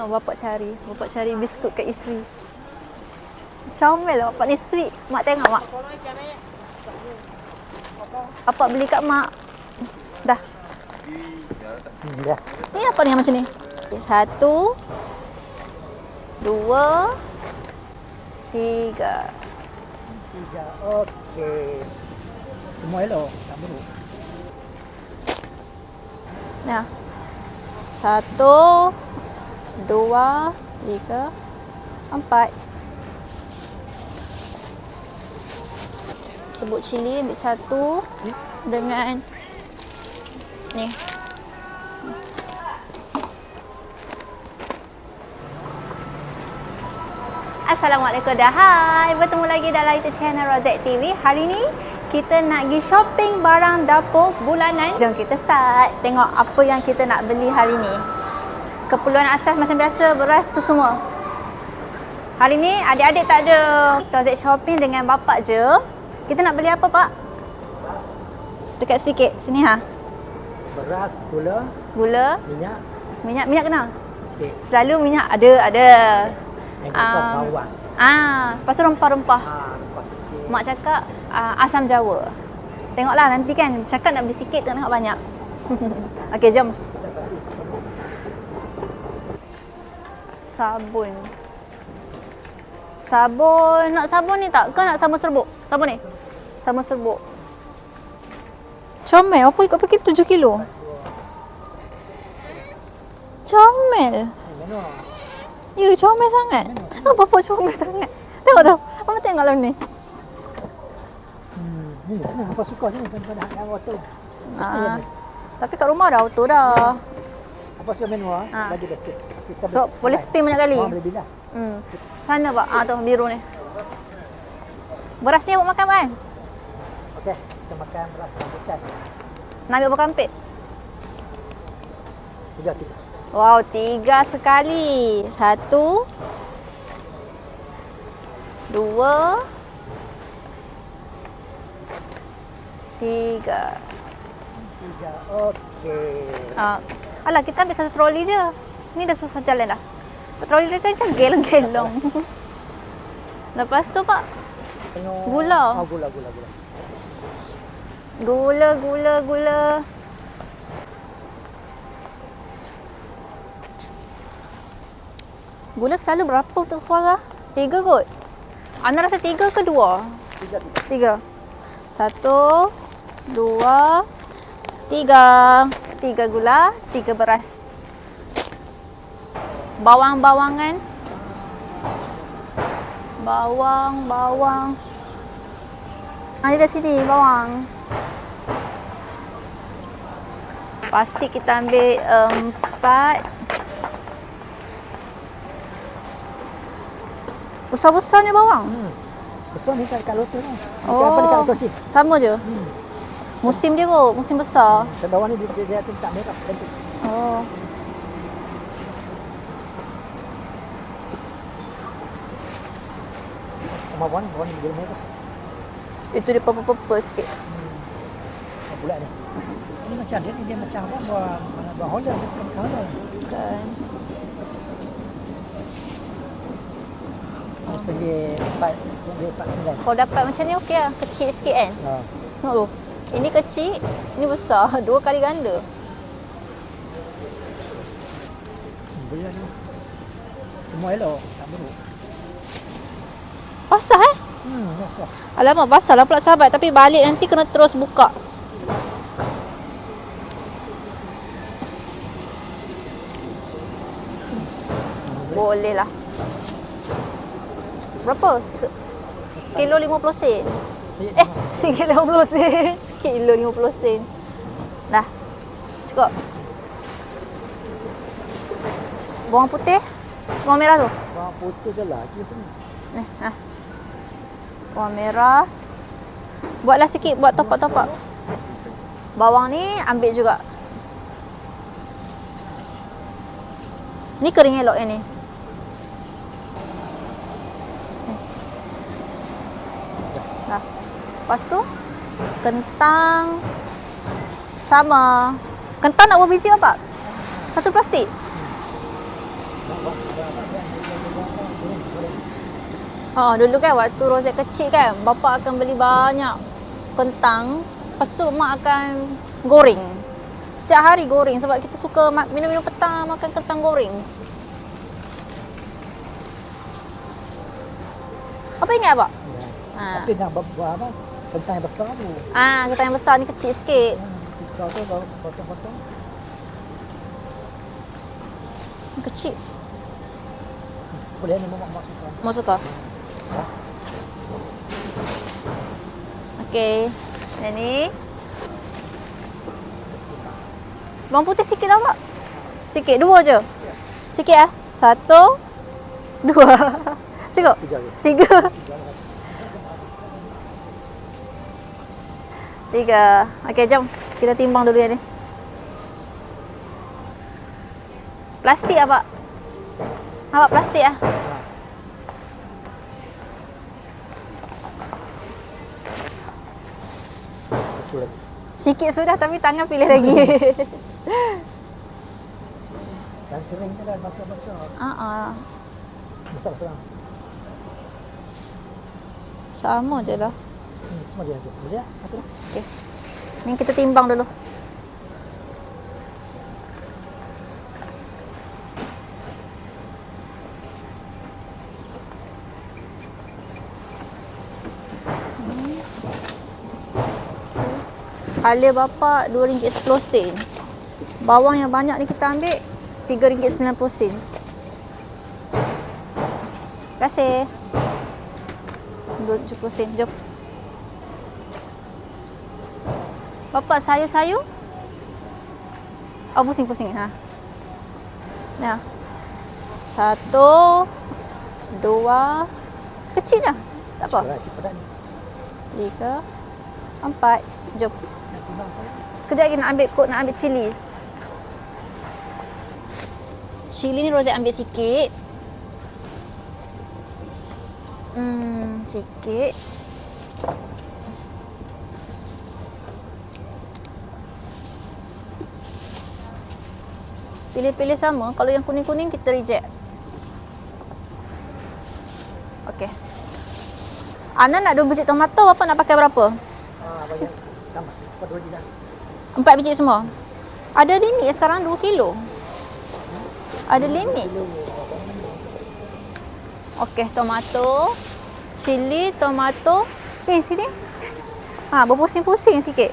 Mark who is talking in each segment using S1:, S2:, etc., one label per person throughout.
S1: Bapak cari biskut kat isteri. Comel lah bapak ni, sweet. Mak tengok mak. Bapak beli kat mak. Dah.
S2: Dah.
S1: Ni apa ni yang macam ni? 1, 2, 3.
S2: 3. Okey. Semua elok, tak buruk.
S1: Nah. 1, 2, 3, 4. Sebut cili ambil 1 dengan ni. Assalamualaikum dah. Hai, bertemu lagi dalam YouTube channel Rozek TV. Hari ni kita nak pergi shopping barang dapur bulanan. Jom kita start. Tengok apa yang kita nak beli hari ni. Keperluan asas macam biasa, beras pun semua. Hari ni adik-adik tak ada. Rozek shopping dengan bapak je. Kita nak beli apa, Pak? Dekat sikit. Sini ha.
S2: Beras, gula,
S1: Minyak kena?
S2: sikit.
S1: Selalu minyak ada.
S2: Yang bawang.
S1: Lepas tu rempah-rempah.
S2: Lepas sikit.
S1: Mak cakap asam Jawa. Tengoklah nanti kan. Cakap nak beli sikit, tengok banyak. Okey, jom. Sabun. Nak sabun ni tak? Ke nak sabun serbuk? Sabun ni? Sabun serbuk. Comel. Apa ikut paket 7 kilo? Comel.
S2: Mana?
S1: Ya, comel sangat. Apa comel sangat? Tengok tu. Apa tengok lah ni?
S2: Ni senang apa suka ni kan pada hak auto. Mesti ni.
S1: Tapi kat rumah dah auto dah.
S2: Apa suka manual lagi best.
S1: So, boleh spin banyak kali?
S2: Boleh bila.
S1: Sana Pak. Tu biru ni. Beras ni awak makan kan?
S2: Okey, kita makan beras rambutan.
S1: Nak ambil berapa kampit?
S2: 3.
S1: Wow, 3 sekali. 1, 2, 3.
S2: 3. Okey.
S1: Alah, kita ambil satu troli je. Ni dah susah jalan dah. Troli dia kan macam gelong-gelong. Lepas tu Pak, gula. Gula. Gula selalu berapa untuk sepuara? 3 kot. Ana rasa 3 ke 2? 3. 1, 2, 3. 3 gula, 3 beras. Bawang-bawangan. Bawang. Ada dah sini bawang. Plastik kita ambil 4. Besar-besar ni bawang.
S2: Besar ni kat lotus ni.
S1: Oh,
S2: Apa dekat lotus ni?
S1: sama je. Musim dia kot, musim besar.
S2: Dan bawang ni dia tak merah.
S1: Oh.
S2: Bawang ni dia merah.
S1: Itu dia purple-purple sikit.
S2: Bulat ni. Ini macam dia macam apa buah Holland bukan Holland.
S1: Kan.
S2: Segi 49.
S1: Kalau dapat macam ni okey lah. Kecil sikit kan. Tengok tu. Ini kecil, ini besar. 2 kali ganda.
S2: Bulan ni. Semua elok, tak buruk.
S1: Basah
S2: Basah.
S1: Alamak, basah lah pula sahabat. Tapi balik nanti kena terus buka. Boleh lah. Berapa? Kilo 50 sen. Sikit 50 sen. Kilo 50 sen. Dah. Cukup. Bawang putih. Bawang merah tu.
S2: Bawang putih je lagi sini.
S1: Ni, bawang merah. Buatlah sikit, buat topak-topak. Bawang ni ambil juga. Ni kering elok yang ni. Dah. Lepas tu kentang sama. Kentang nak berapa biji Bapak? Satu plastik? Dulu kan waktu Rosette kecil kan, bapa akan beli banyak kentang, lepas tu mak akan goreng. Setiap hari goreng sebab kita suka minum-minum petang makan kentang goreng. Apa ingat abang?
S2: Ya.
S1: Ha.
S2: Tapi nak buat apa? Kentang yang besar tu.
S1: Kentang yang besar ni kecil sikit.
S2: Besar tu kalau potong-potong.
S1: Kecil.
S2: Boleh ni mak suka.
S1: Mau suka?
S2: Ha?
S1: Okey. Yang ni. Bawang putih sikit tak, Pak? Sikit, 2 je. Sikit ah. 1 2. Cukup? 3. 3. Okey, jom. Kita timbang dulu yang ni. Plastik ah, Pak? Awak plastik ah.
S2: Betul.
S1: Sikit sudah tapi tangan pilih lagi.
S2: Dan kering tu dah besar-besar. Besar-besar.
S1: Sama je lah.
S2: Semua dia tu. Boleh tak? Satu.
S1: Okey. Ni kita timbang dulu. Halia bapa RM2.10. Bawang yang banyak ni kita ambil RM3.90. Terima kasih. RM2.70. Jom. Bapa sayur-sayur? Pusing-pusing ha. Nah. 1 2 kecil dah. Tak apa.
S2: Nasi pedas ni.
S1: 3 4. Jom. Sekejap lagi nak ambil cili. Cili ni Rosette ambil sikit. Sikit. Pilih-pilih sama. Kalau yang kuning-kuning kita reject. Okey. Ana nak 2 biji tomato, bapa nak pakai berapa?
S2: Banyak. Tambah. 2 biji dah.
S1: 4 biji semua. Ada limit sekarang 2 kilo. Ada limit. Okey, tomato, cili, tomato. Sini. Berpusing-pusing sikit.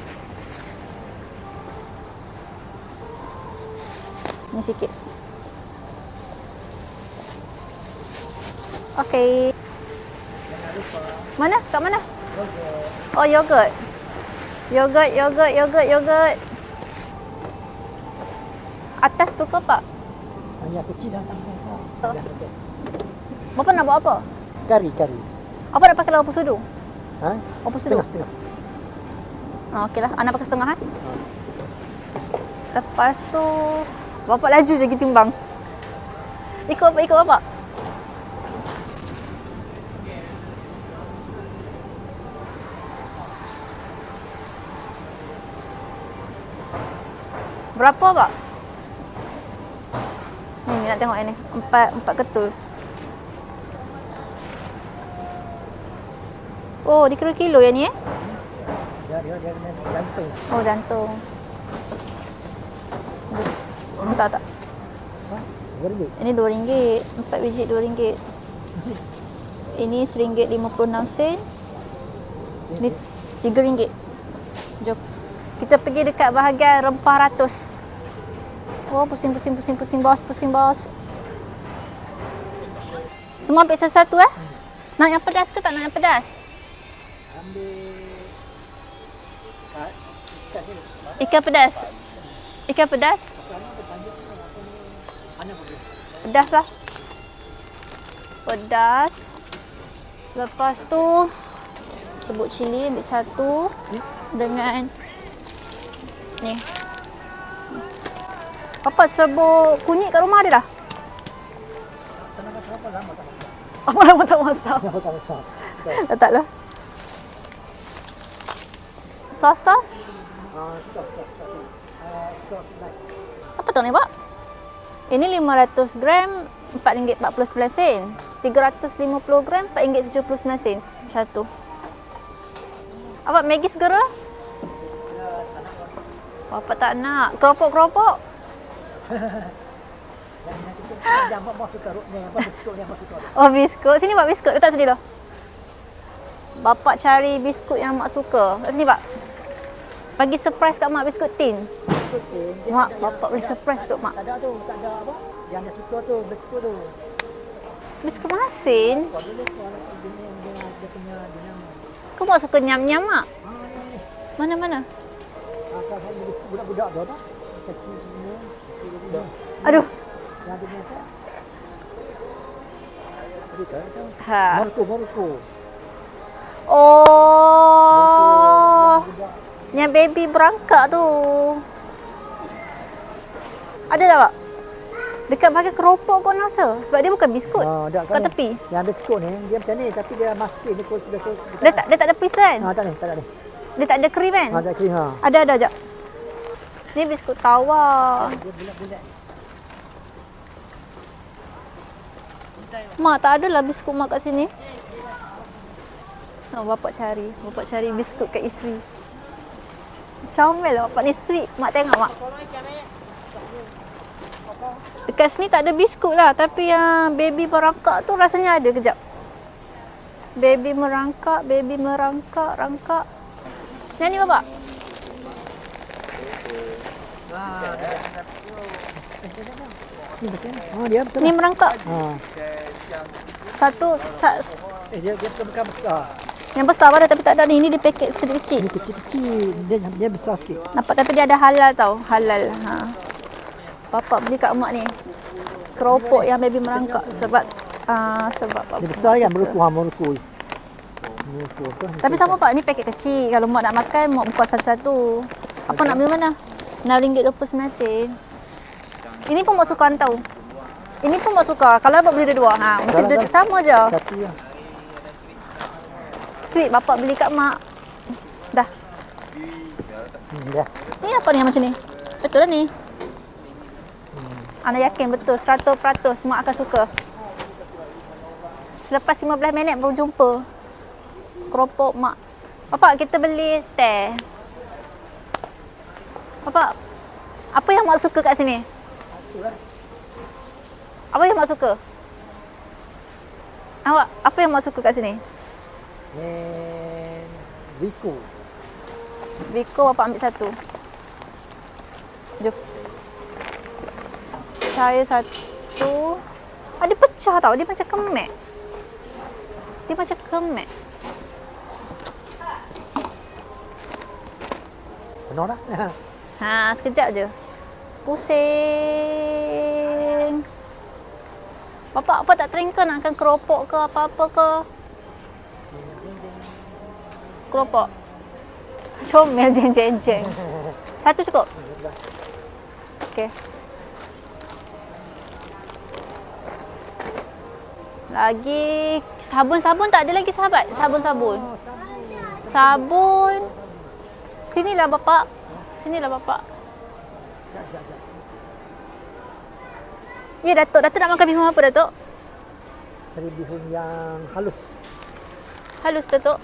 S1: Ni sikit. Okey. Mana? Kat mana? Oh, yogurt. Yogurt. Atas tu ke, Pak?
S2: Yang kecil dah tambah besar.
S1: Oh.
S2: Dah betul.
S1: Bapa nak buat apa?
S2: Kari.
S1: Apa nak pakai lauk pusudu?
S2: Ha?
S1: Apa pusudu?
S2: Setengah.
S1: Okeylah, Ana pakai setengah kan? Lepas tu bapa laju je pergi timbang. Ikut bapa. Berapa, Pak? Ni nak tengok yang ni. 4 ketul. Oh, dikira kilo yang ni
S2: Dia jantung.
S1: Oh, jantung. Tak.
S2: Ha? RM2.
S1: Ini RM2. 4 biji RM2. Ini RM1.56. Ni RM3. Jom. Kita pergi dekat bahagian rempah ratus. Oh, pusing bos. Semua ambil satu-satu Nak yang pedas ke tak nak yang pedas?
S2: Ambil ikan sini.
S1: Ikan pedas. Ikan pedas?
S2: Sana ada banyak apa ni? Mana boleh?
S1: Pedas lah. Pedas. Lepas tu sebut cili ambil 1 dengan ni. Apa sebut kunyit kat rumah ada dah?
S2: Kenapa lama tak masak?
S1: Apa lama tak masak?
S2: Kenapa tak masak?
S1: Letaklah. Sos.
S2: Sos. Sos light.
S1: Apa tu ni, Pak? Ini 500 gram RM4.49. 350 gram RM4.79 satu. Awak Maggi segera? Bapa tak nak. Keropok-keropok.
S2: Yang Mak suka ni, apa biskut ni, Mak suka.
S1: Oh, biskut. Sini Pak biskut. Letak sini dah. Bapak cari biskut yang Mak suka. Kat sini Pak. Bagi surprise kat Mak biskut tin.
S2: Biskut tin.
S1: Mak, Bapak beli surprise untuk Mak.
S2: Tak ada tu, tak ada apa? Yang dia suka tu, biskut tu.
S1: Biskut masin?
S2: Kau dulu dia punya dinamo.
S1: Kau Mak suka nyam-nyam Mak?
S2: Ni.
S1: Mana-mana?
S2: Kalau biskut budak-budak tu apa? Kecil ni, biskut budak.
S1: Aduh.
S2: Yang dia tu. Kita tu.
S1: Ha.
S2: Morocco.
S1: Oh. Yang baby berangkak tu. Ada tak Pak? Dekat bahagian keropok kau rasa? Sebab dia bukan biskut.
S2: Tak
S1: kat tepi.
S2: Yang biskut ni dia macam ni tapi dia masih ni
S1: Dia tak ada piece kan?
S2: tak ni, tak ada ni.
S1: Dia tak ada krim kan?
S2: Ada krim ha.
S1: Ada jap. Ni biskut tawar.
S2: Dia bulat-bulat.
S1: Mak tak ada lah biskut Mak kat sini. Oh, Bapak cari biskut kat isteri. Comel lah Bapak ni sweet. Mak tengok Mak. Dekat sini tak ada biskut lah. Tapi yang baby merangkak tu rasanya ada. Kejap. Baby merangkak. Rangkak. Yang ni Bapak.
S2: Ni betul. Dia betul.
S1: Ni merangkak.
S2: Ha. Dia bukan besar.
S1: Yang besar pada tapi tak ada ni. Ni dia paket kecil-kecil.
S2: Ni kecil-kecil. Dia besar sikit.
S1: Nampak tapi dia ada halal tau. Halal. Ha. Bapak beli kat Mak ni. Keropok yang baby merangkak. Sebab Bapak
S2: Dia besar kan
S1: suka.
S2: Morocco.
S1: Tapi sama Pak, ni paket kecil. Kalau Mak nak makan, Mak buka satu-satu. Apa nak beli mana? RM6.29. Ini pun Mak suka hantar. Ini pun Mak suka. Kalau Abang beli dua-dua, mesti
S2: Kalau
S1: sama je.
S2: Satu je.
S1: Sweet Bapak beli kat Mak. Dah.
S2: Dah.
S1: Ni apa ni yang macam ni? Betul lah ni. Ana yakin betul 100% Mak akan suka. Selepas 15 minit baru jumpa keropok Mak. Bapak kita beli teh. Bapak, apa yang Mak suka kat sini? Apa yang Mak suka? Awak, apa yang Mak suka kat sini?
S2: Ni Rico.
S1: Biko Bapak ambil satu. Jom. Saya satu. Dia pecah tau. Dia macam kemek.
S2: Penuh dah.
S1: Sekejap je. Pusing. Bapak apa tak teringka nakkan keropok ke apa-apa ke? Keropok. Comel jeng. Satu cukup? Okey. Lagi sabun-sabun tak ada lagi sahabat? Sabun-sabun. Sabun. Sinilah Bapak. Ya Datuk nak makan bihun apa Datuk?
S2: Cari bihun yang halus.
S1: Halus Datuk.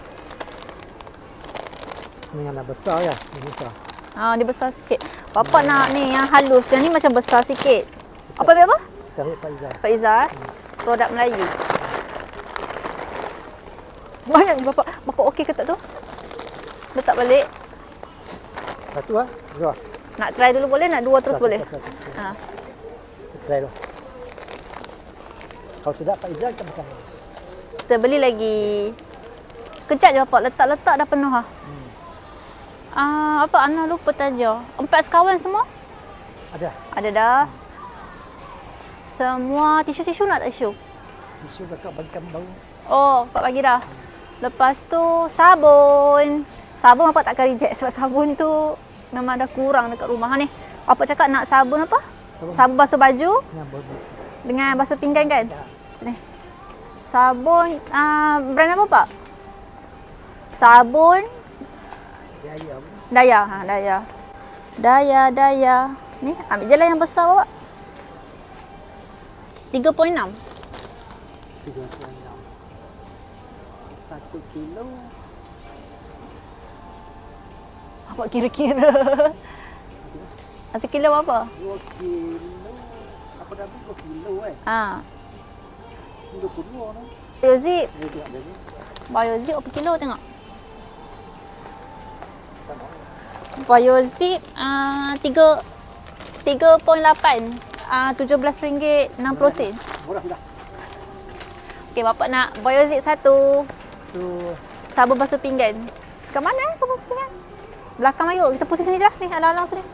S2: Ni yang dah besar ya. Ni besar.
S1: Dia besar sikit. Bapak nak ni yang halus. Yang ni macam besar sikit. Apa ambil apa?
S2: Kita ambil
S1: Pak Izzah. Produk Melayu. Banyak ni Bapak. Bapak okey ke tak tu? Letak balik.
S2: Satu ah. Dua.
S1: Nak try dulu boleh? Nak dua terus boleh?
S2: Satu.
S1: Ha.
S2: Kita try dulu. Kalau sedap Pak Izzah kita makan.
S1: Kita beli lagi. Kejap je Bapak. Letak-letak dah penuh lah. Apa Ana lupa tanya. 4 sekawan semua?
S2: Ada.
S1: Ada dah. Semua tisu-tisu nak tak tisu?
S2: Tisu kakak bagikan bau.
S1: Oh, Pak bagi dah. Lepas tu sabun. Sabun Bapak takkan reject sebab sabun tu memang dah kurang dekat rumah ni. Bapak cakap nak sabun apa? Sabun basuh baju
S2: Yang bau.
S1: dengan basuh pinggan kan? Sini. Sabun brand apa Pak? Sabun
S2: Dia ayam.
S1: Daya. Daya. Ni ambil je lah yang besar Bapak. 3.6.
S2: 3.6. 1 kilo.
S1: Apa kira-kira? 1 kilo berapa?
S2: 2 kilo. Apa dah 2 kilo
S1: Ha.
S2: 22 tu.
S1: Yozip.
S2: Dia tengok dia ni.
S1: Biozip berapa kilo tengok?
S2: Sama.
S1: Biozip 3.8. RM17.60.
S2: Murah sudah.
S1: Okey, bapak nak Biozip 1.
S2: Tu
S1: Sabun basuh pinggan. Kat mana sabun basuh pinggan? Belakang Ayu. Kita pusing sini je lah. Ni, alang-alang sini.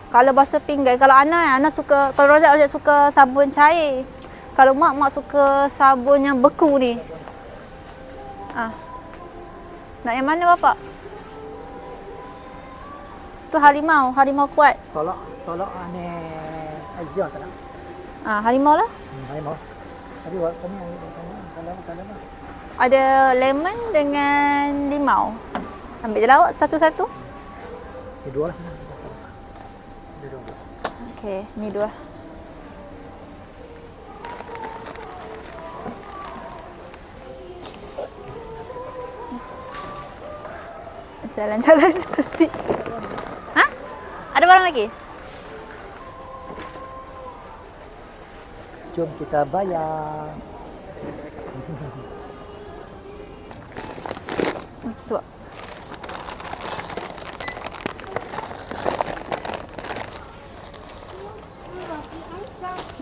S1: Kalau basuh pinggan, kalau Ana suka, kalau Rozak suka sabun cair. Kalau mak suka sabun yang beku ni. Nak yang mana bapak? Tu harimau kuat.
S2: tolak ane Azia tak nak.
S1: Harimau lah.
S2: Hai mau. Tadi buat kami kalau
S1: Ada lemon dengan limau. Ambil je lah awak satu-satu.
S2: ni dua lah. Dia dua.
S1: Okey, ni dua. Jalan-jalan pasti. Ha? Ada barang lagi?
S2: Jom kita bayar.
S1: Tu.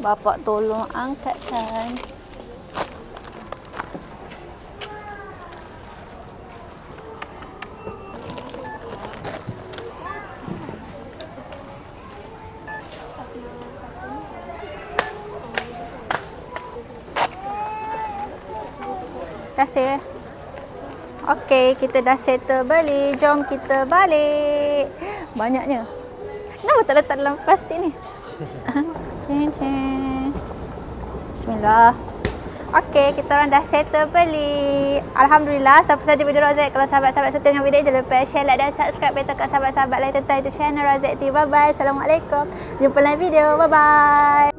S1: Bapak tolong angkatkan. Terima kasih. Okey, kita dah settle beli. Jom kita balik. Banyaknya. Kenapa tak letak dalam plastik ni? Cing. Bismillah. Okey, kita orang dah settle beli. Alhamdulillah, sampai saja video Rozak. Kalau sahabat-sahabat suka dengan video, jangan lupa share, like dan subscribe. Beritahu kat sahabat-sahabat lain tentang YouTube channel Rozak TV. Bye-bye. Assalamualaikum. Jumpa lain video. Bye-bye.